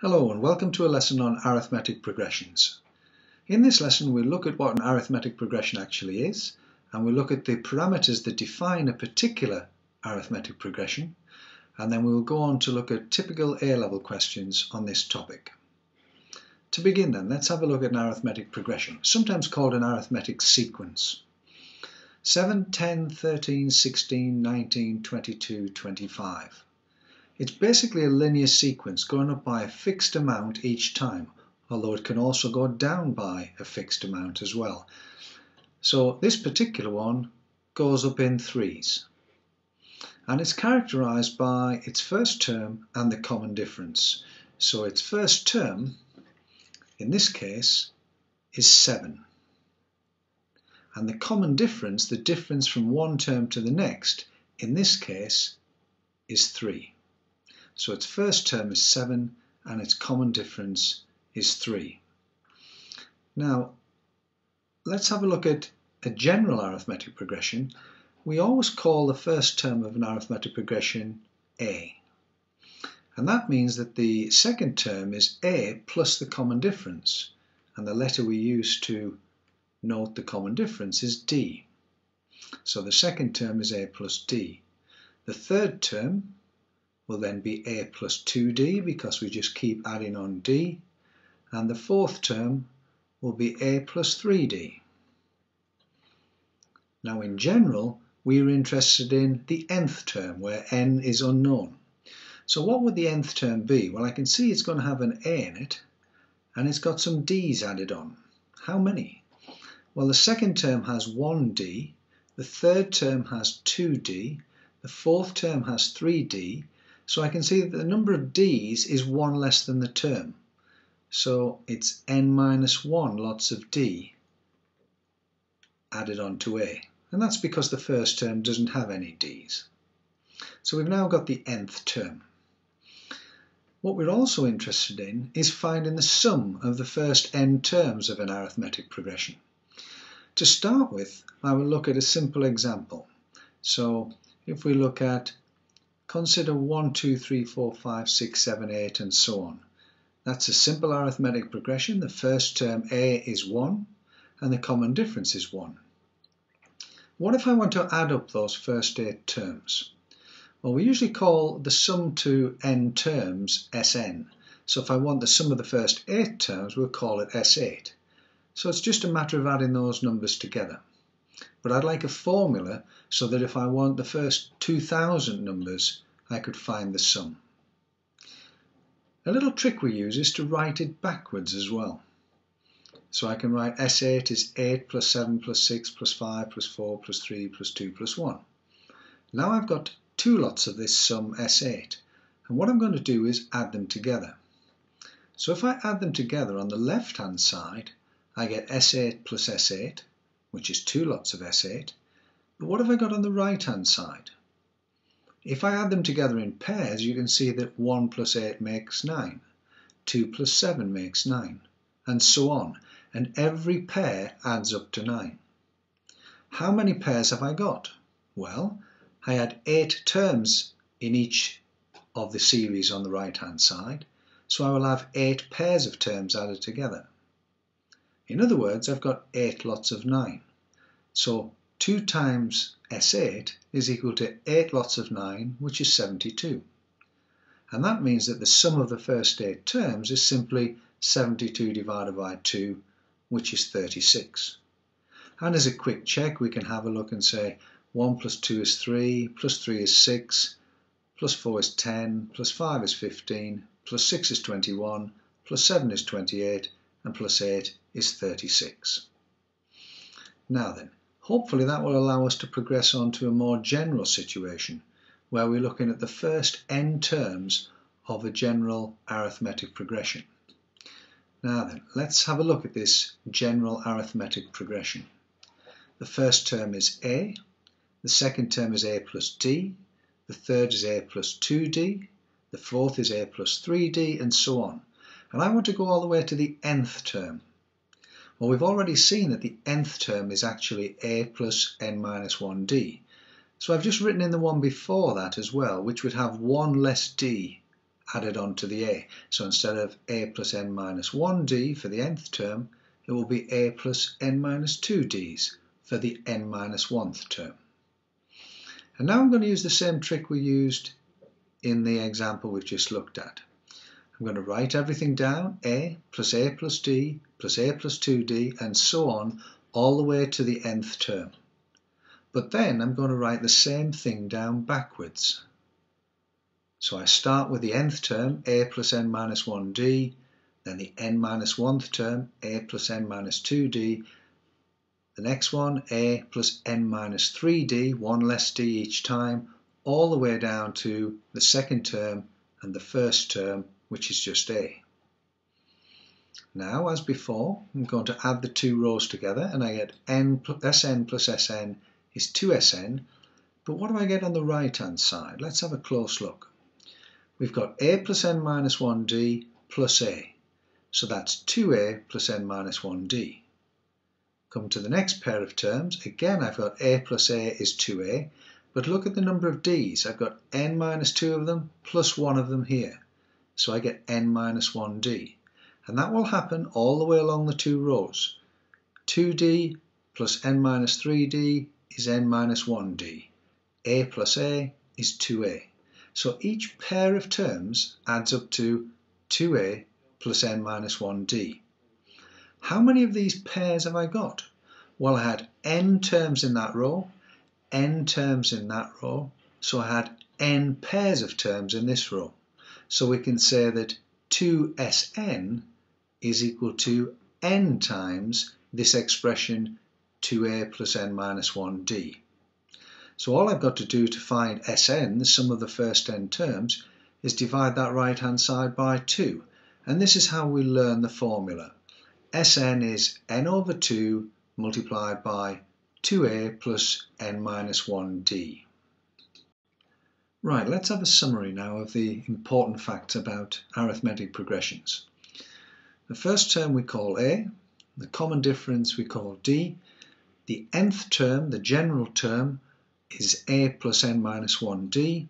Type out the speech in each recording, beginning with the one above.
Hello and welcome to a lesson on arithmetic progressions. In this lesson we'll look at what an arithmetic progression actually is, and we'll look at the parameters that define a particular arithmetic progression, and then we will go on to look at typical A-level questions on this topic. To begin then, let's have a look at an arithmetic progression, sometimes called an arithmetic sequence. 7, 10, 13, 16, 19, 22, 25. It's basically a linear sequence going up by a fixed amount each time, although it can also go down by a fixed amount as well. So this particular one goes up in threes. And it's characterized by its first term and the common difference. So its first term, in this case, is 7. And the common difference, the difference from one term to the next, in this case, is 3. So its first term is 7 and its common difference is 3. Now, let's have a look at a general arithmetic progression. We always call the first term of an arithmetic progression A. And that means that the second term is A plus the common difference. And the letter we use to note the common difference is D. So the second term is A plus D. The third term will then be A plus 2D because we just keep adding on D, and the fourth term will be A plus 3D. Now in general we are interested in the nth term where n is unknown. So what would the nth term be? Well, I can see it's going to have an A in it and it's got some D's added on. How many? Well, the second term has 1D, the third term has 2D, the fourth term has 3D, so I can see that the number of D's is 1 less than the term. So it's n minus 1 lots of D added on to A. And that's because the first term doesn't have any D's. So we've now got the nth term. What we're also interested in is finding the sum of the first n terms of an arithmetic progression. To start with, I will look at a simple example. So if we look at consider 1, 2, 3, 4, 5, 6, 7, 8 and so on. That's a simple arithmetic progression. The first term A is 1 and the common difference is 1. What if I want to add up those first 8 terms? Well, we usually call the sum to n terms Sn. So if I want the sum of the first 8 terms, we'll call it S8. So it's just a matter of adding those numbers together. But I'd like a formula so that if I want the first 2,000 numbers, I could find the sum. A little trick we use is to write it backwards as well. So I can write S8 is 8 plus 7 plus 6 plus 5 plus 4 plus 3 plus 2 plus 1. Now I've got two lots of this sum S8. And what I'm going to do is add them together. So if I add them together on the left-hand side, I get S8 plus S8, which is two lots of S8. But what have I got on the right-hand side? If I add them together in pairs, you can see that 1 plus 8 makes 9, 2 plus 7 makes 9, and so on. And every pair adds up to 9. How many pairs have I got? Well, I had 8 terms in each of the series on the right-hand side, so I will have 8 pairs of terms added together. In other words, I've got 8 lots of 9. So 2 times S8 is equal to 8 lots of 9, which is 72. And that means that the sum of the first 8 terms is simply 72 divided by 2, which is 36. And as a quick check, we can have a look and say 1 plus 2 is 3, plus 3 is 6, plus 4 is 10, plus 5 is 15, plus 6 is 21, plus 7 is 28, and plus 8 is 36. Now then, hopefully that will allow us to progress on to a more general situation where we're looking at the first n terms of a general arithmetic progression. Now then, let's have a look at this general arithmetic progression. The first term is A, the second term is A plus D, the third is A plus 2D, the fourth is A plus 3D, and so on. And I want to go all the way to the nth term. Well, we've already seen that the nth term is actually A plus n minus 1D. So I've just written in the one before that as well, which would have 1 less D added onto the a. So instead of a plus n minus 1d for the nth term, it will be a plus n minus 2d's for the n minus 1th term. And now I'm going to use the same trick we used in the example we've just looked at. I'm going to write everything down, a plus d plus a plus 2d, and so on, all the way to the nth term. But then I'm going to write the same thing down backwards. So I start with the nth term, a plus n minus 1d, then the n minus 1th term, a plus n minus 2d, the next one, a plus n minus 3d, one less d each time, all the way down to the second term and the first term, which is just a. Now, as before, I'm going to add the two rows together, and I get Sn plus Sn is 2Sn. But what do I get on the right-hand side? Let's have a close look. We've got a plus n minus 1d plus a. So that's 2a plus n minus 1d. Come to the next pair of terms. Again, I've got a plus a is 2a. But look at the number of d's. I've got n minus 2 of them plus 1 of them here. So I get n minus 1d. And that will happen all the way along the two rows. 2d plus n minus 3d is n minus 1d. a plus a is 2a. So each pair of terms adds up to 2a plus n minus 1d. How many of these pairs have I got? Well, I had n terms in that row, n terms in that row, so I had n pairs of terms in this row. So we can say that 2Sn is equal to n times this expression 2a plus n minus 1d. So all I've got to do to find Sn, the sum of the first n terms, is divide that right hand side by 2. And this is how we learn the formula. Sn is n over 2 multiplied by 2a plus n minus 1d. Right, let's have a summary now of the important facts about arithmetic progressions. The first term we call a, the common difference we call d, the nth term, the general term, is a plus n minus 1d,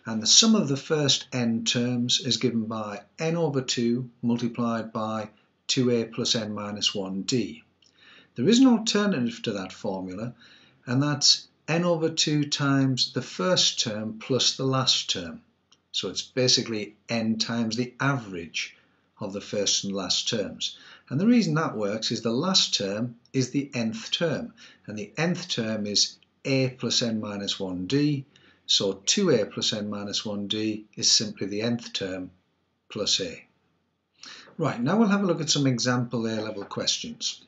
and the sum of the first n terms is given by n over 2 multiplied by 2a plus n minus 1d. There is an alternative to that formula, and that's n over 2 times the first term plus the last term. So it's basically n times the average of the first and last terms. And the reason that works is the last term is the nth term, and the nth term is a plus n minus 1d, so 2a plus n minus 1d is simply the nth term plus a. Right, now we'll have a look at some example A-level questions.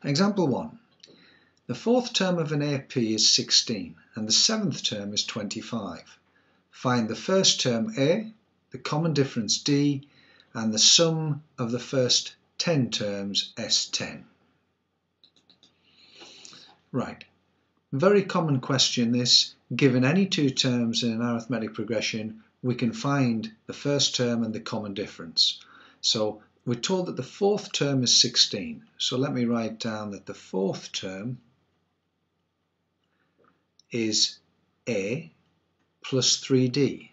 Example 1. The fourth term of an AP is 16 and the seventh term is 25. Find the first term A, the common difference D, and the sum of the first 10 terms S10. Right, very common question this. Given any two terms in an arithmetic progression, we can find the first term and the common difference. So we're told that the fourth term is 16. So let me write down that the fourth term is A plus 3D.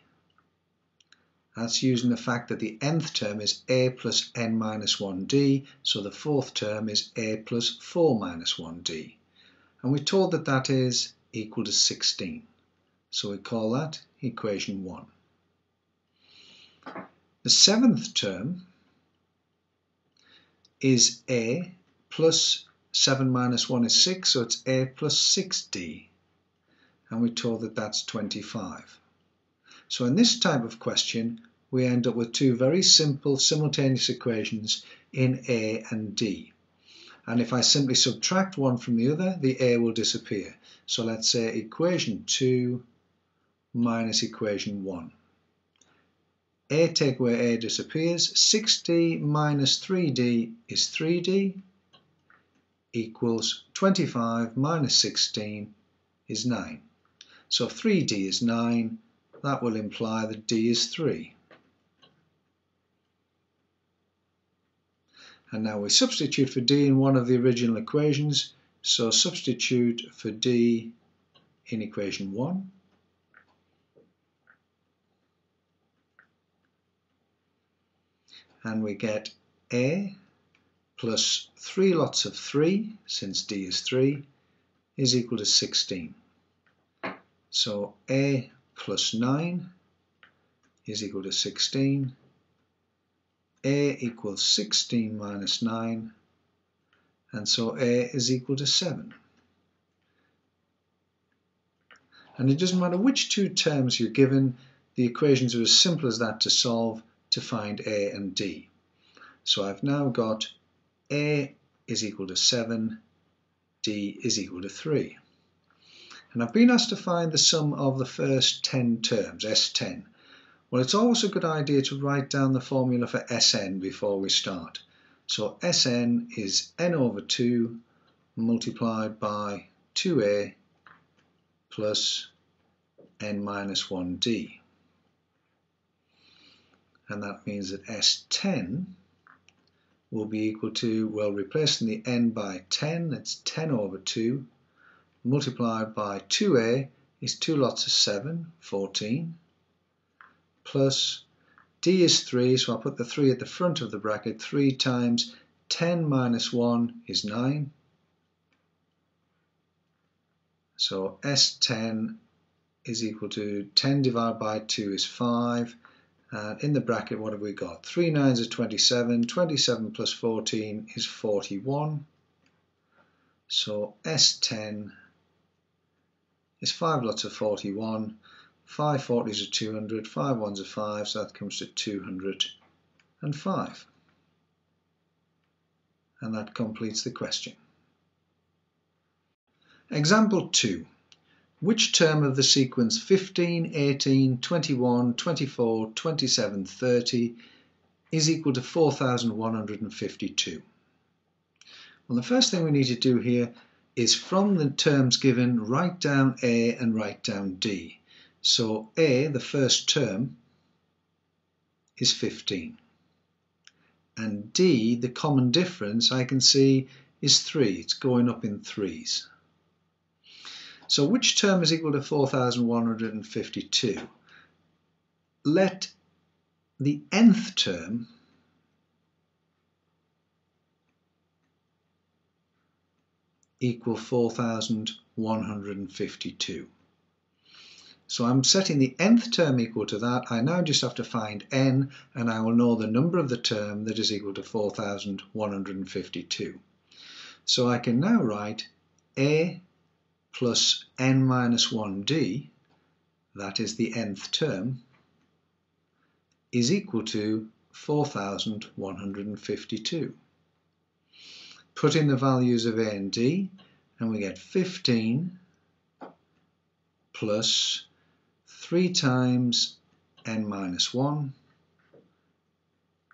That's using the fact that the nth term is A plus n minus 1D, so the fourth term is A plus 4 minus 1D. And we're told that that is equal to 16. So we call that equation 1. The seventh term is A plus 7 minus 1 is 6, so it's A plus 6D. And we're told that that's 25. So in this type of question, we end up with two very simple simultaneous equations in A and D. And if I simply subtract one from the other, the A will disappear. So let's say equation 2 minus equation 1. A take away A disappears. 6D minus 3D is 3D equals 25 minus 16 is 9. So 3D is 9. That will imply that D is 3. And now we substitute for D in one of the original equations. So substitute for D in equation 1. and we get A plus 3 lots of 3, since D is 3, is equal to 16. So A plus 9 is equal to 16. A equals 16 minus 9, and so A is equal to 7. And it doesn't matter which two terms you're given, the equations are as simple as that to solve to find A and D. So I've now got A is equal to 7, D is equal to 3. And I've been asked to find the sum of the first 10 terms, S10. Well, it's always a good idea to write down the formula for Sn before we start. So Sn is n over 2 multiplied by 2a plus n minus 1d. And that means that S10 will be equal to, well, replacing the n by 10, it's 10 over 2, multiplied by 2a is 2 lots of 7, 14, plus d is 3, so I'll put the 3 at the front of the bracket. 3 times 10 minus 1 is 9. So S10 is equal to 10 divided by 2 is 5. And in the bracket, what have we got? 3 nines are 27. 27 plus 14 is 41. So S10 is 5 lots of 41. 5 40s are 200, 5 1s are 5, so that comes to 205. And that completes the question. Example 2. Which term of the sequence 15, 18, 21, 24, 27, 30 is equal to 4,152? Well, the first thing we need to do here is, from the terms given, write down A and write down D. So A, the first term, is 15. And D, the common difference, I can see is 3. It's going up in threes. So which term is equal to 4,152? Let the nth term equal 4,152. So I'm setting the nth term equal to that. I now just have to find n, and I will know the number of the term that is equal to 4,152. So I can now write A plus n minus 1d, that is the nth term, is equal to 4,152. Put in the values of A and D, and we get 15 plus 3 times n minus 1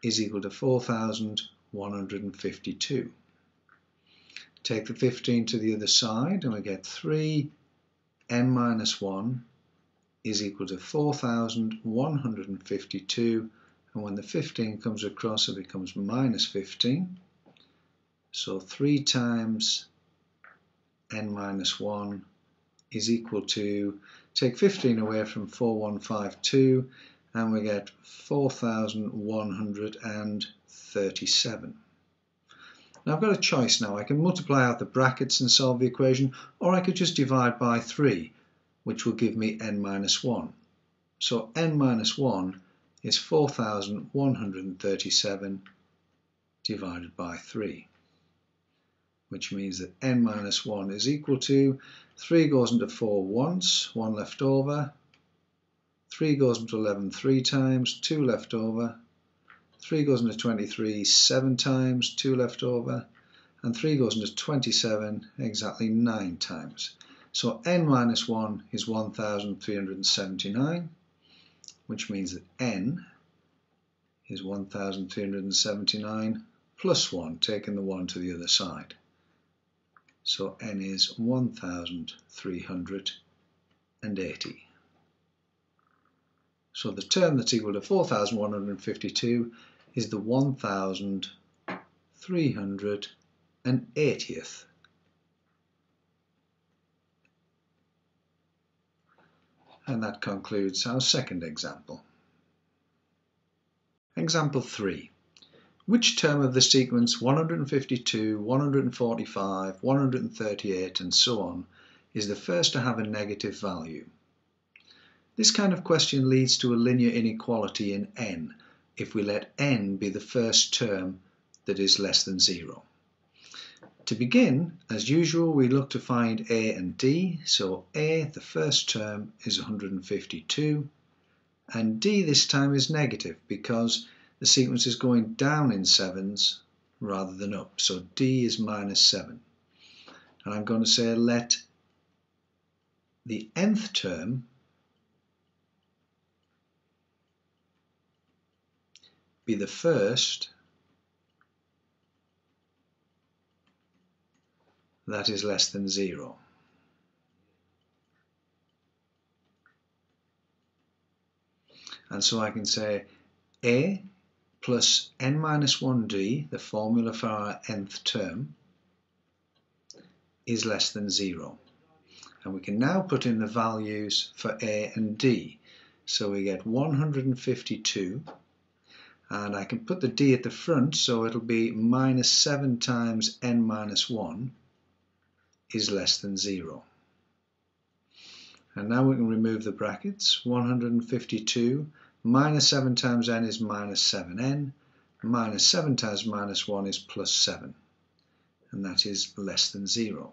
is equal to 4,152. Take the 15 to the other side, and we get 3 n minus 1 is equal to 4,152, and when the 15 comes across, it becomes minus 15. So 3 times n minus 1 is equal to, take 15 away from 4152, and we get 4,137. Now I've got a choice now. I can multiply out the brackets and solve the equation, or I could just divide by 3, which will give me n minus 1. So n minus 1 is 4,137 divided by 3, which means that n minus 1 is equal to, 3 goes into 4 once, 1 left over, 3 goes into 11 3 times, 2 left over, 3 goes into 23 7 times, 2 left over, and 3 goes into 27 exactly 9 times. So n minus 1 is 1,379, which means that n is 1,379 plus 1, taking the 1 to the other side. So n is 1,380. So the term that's equal to 4,152 is the 1,380th. And that concludes our second example. Example 3. Which term of the sequence 152, 145, 138 and so on is the first to have a negative value? This kind of question leads to a linear inequality in n if we let n be the first term that is less than 0. To begin, as usual, we look to find a and d. So a, the first term, is 152, and d this time is negative because the sequence is going down in sevens rather than up. So d is minus 7. And I'm going to say let the nth term be the first that is less than 0. And so I can say a plus n minus 1d, the formula for our nth term, is less than 0. And we can now put in the values for a and d. So we get 152, and I can put the d at the front, so it'll be minus 7 times n minus 1 is less than 0. And now we can remove the brackets. 152 minus 7 times n is minus 7n, minus 7 times minus 1 is plus 7, and that is less than 0.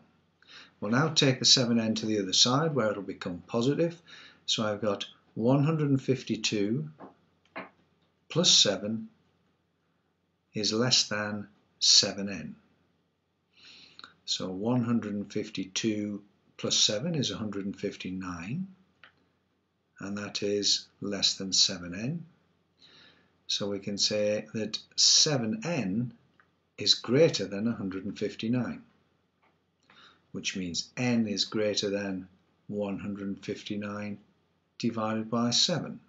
We'll now take the 7n to the other side where it'll become positive. So I've got 152 plus 7 is less than 7n. So 152 plus 7 is 159, and that is less than 7n. So we can say that 7n is greater than 159, which means n is greater than 159 divided by 7.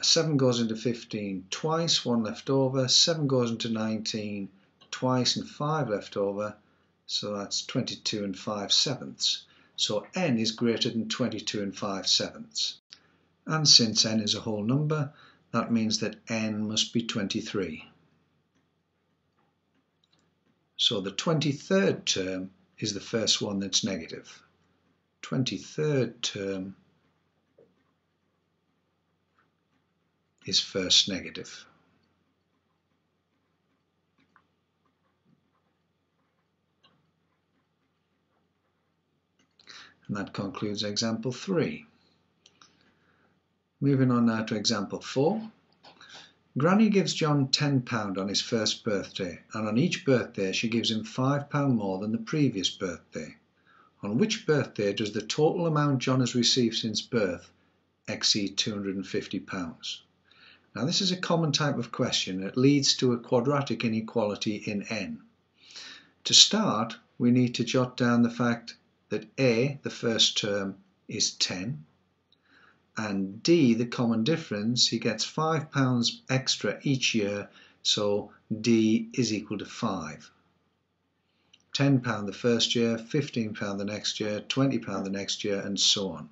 7 goes into 15 twice, 1 left over. 7 goes into 19 twice and 5 left over. So that's 22 and 5/7. So n is greater than 22 and 5/7. And since n is a whole number, that means that n must be 23. So the 23rd term is the first one that's negative. 23rd term is first negative. And that concludes example 3. Moving on now to example 4. Granny gives John £10 on his first birthday, and on each birthday she gives him £5 more than the previous birthday. On which birthday does the total amount John has received since birth exceed £250? Now this is a common type of question. It leads to a quadratic inequality in n. To start, we need to jot down the fact that a, the first term, is 10, and d, the common difference, he gets £5 extra each year, so d is equal to 5. £10 the first year, £15 the next year, £20 the next year, and so on.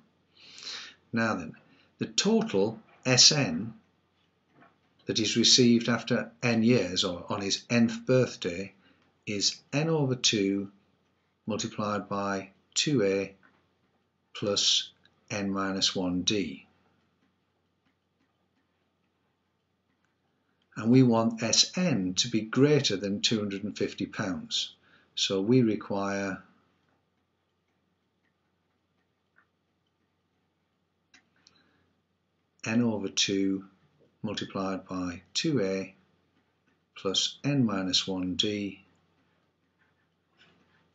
Now then, the total Sn that he's received after n years, or on his nth birthday, is n over 2 multiplied by 2a plus n minus 1d. And we want Sn to be greater than £250. So we require n over 2 multiplied by 2a plus n minus 1d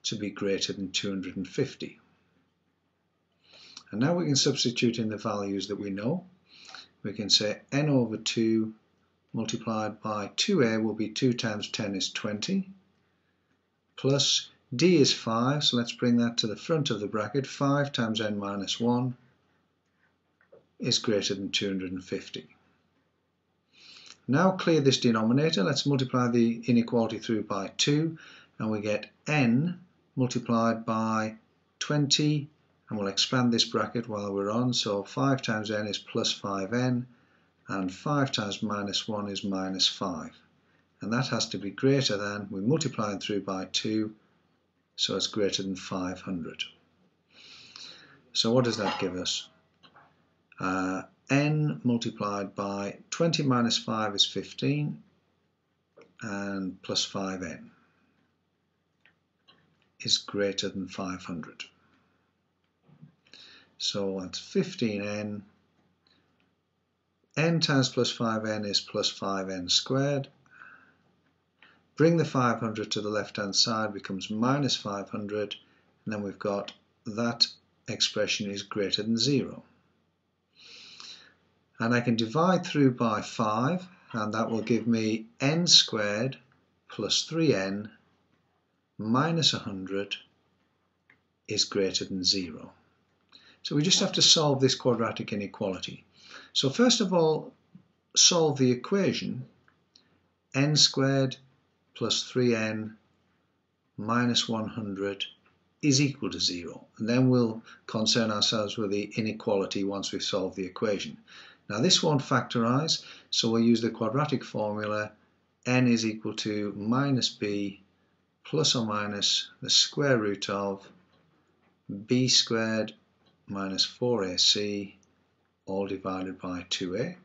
to be greater than 250. And now we can substitute in the values that we know. We can say n over 2 multiplied by 2a will be 2 times 10 is 20, plus d is 5, so let's bring that to the front of the bracket. 5 times n minus 1 is greater than 250. Now clear this denominator. Let's multiply the inequality through by 2, and we get n multiplied by 20, and we'll expand this bracket while we're on. So 5 times n is plus 5n, and 5 times minus 1 is minus 5. And that has to be greater than, we're multiplying through by 2, so it's greater than 500. So what does that give us? N multiplied by 20 minus 5 is 15, and plus 5n is greater than 500. So that's 15n. N times plus 5n is plus 5n squared. Bring the 500 to the left hand side, becomes minus 500, and then we've got that expression is greater than 0. And I can divide through by 5, and that will give me n squared plus 3n minus 100 is greater than 0. So we just have to solve this quadratic inequality. So first of all, solve the equation n squared plus 3n minus 100 is equal to 0. And then we'll concern ourselves with the inequality once we've solved the equation. Now this won't factorise, so we'll use the quadratic formula. N is equal to minus b plus or minus the square root of b squared minus 4ac all divided by 2a.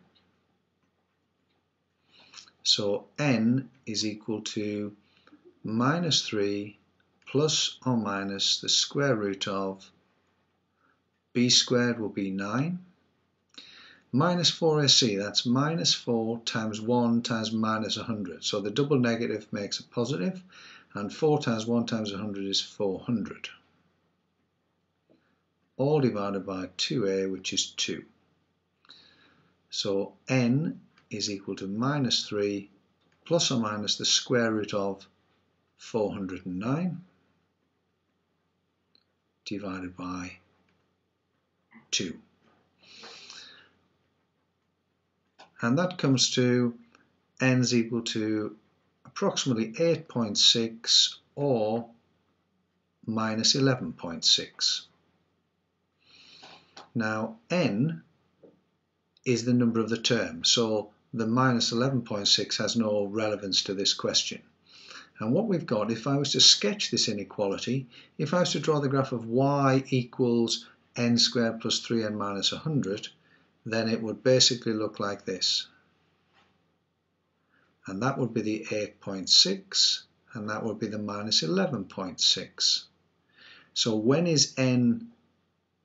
So n is equal to minus 3 plus or minus the square root of b squared will be 9. Minus 4ac, that's minus 4 times 1 times minus 100. So the double negative makes a positive, and 4 times 1 times 100 is 400. All divided by 2a, which is 2. So n is equal to minus 3 plus or minus the square root of 409 divided by 2. And that comes to n is equal to approximately 8.6 or minus 11.6. Now n is the number of the term, so the minus 11.6 has no relevance to this question. And what we've got, if I was to sketch this inequality, if I was to draw the graph of y equals n squared plus 3n minus 100, then it would basically look like this. And that would be the 8.6, and that would be the minus 11.6. So when is n,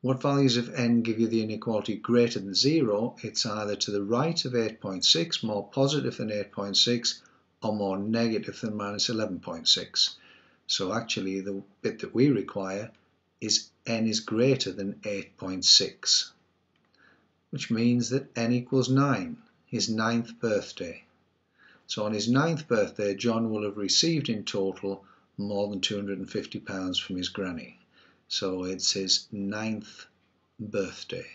what values of n give you the inequality greater than 0? It's either to the right of 8.6, more positive than 8.6, or more negative than minus 11.6. So actually the bit that we require is n is greater than 8.6. which means that n equals 9, his 9th birthday. So on his 9th birthday, John will have received in total more than £250 from his granny. So it's his 9th birthday.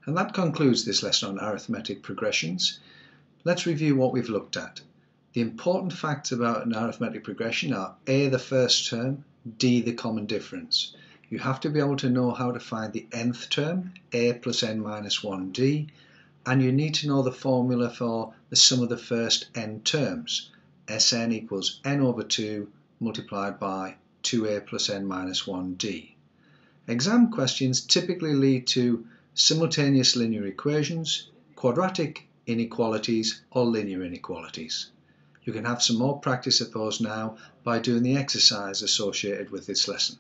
And that concludes this lesson on arithmetic progressions. Let's review what we've looked at. The important facts about an arithmetic progression are A, the first term, D, the common difference. You have to be able to know how to find the nth term, A plus n minus 1d, and you need to know the formula for the sum of the first n terms. Sn equals n over 2 multiplied by 2a plus n minus 1d. Exam questions typically lead to simultaneous linear equations, quadratic inequalities, or linear inequalities. You can have some more practice at those now by doing the exercise associated with this lesson.